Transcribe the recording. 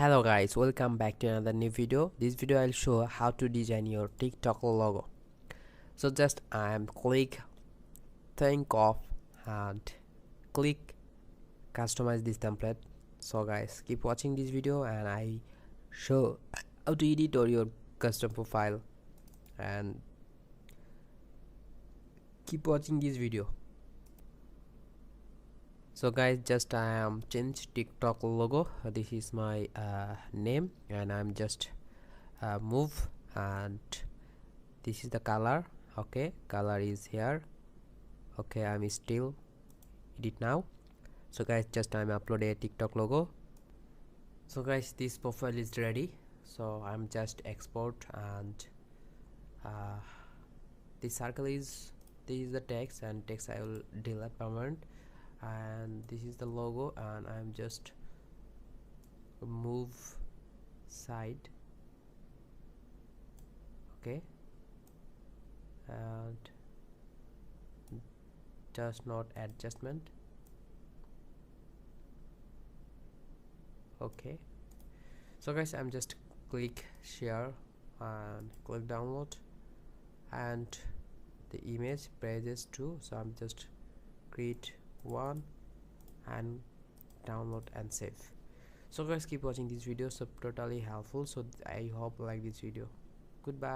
Hello guys, welcome back to another new video. This video I'll show how to design your TikTok logo. So just click think of and click customize this template. So guys, keep watching this video and I show how to edit your custom profile, and keep watching this video. So guys, just I am change TikTok logo. This is my name, and I'm just move, and this is the color. Okay, color is here. Okay, I'm still edit now. So guys, just I'm upload a TikTok logo. So guys, this profile is ready, so I'm just export, and this circle is the text, and text I will delete permanent, and this is the logo, and I'm just move side. Okay, and just not adjustment. Okay, so guys, I'm just click share and click download, and the image pages too, so I'm just create one and download and save. So guys, keep watching this video, so totally helpful. So I hope you like this video. Goodbye.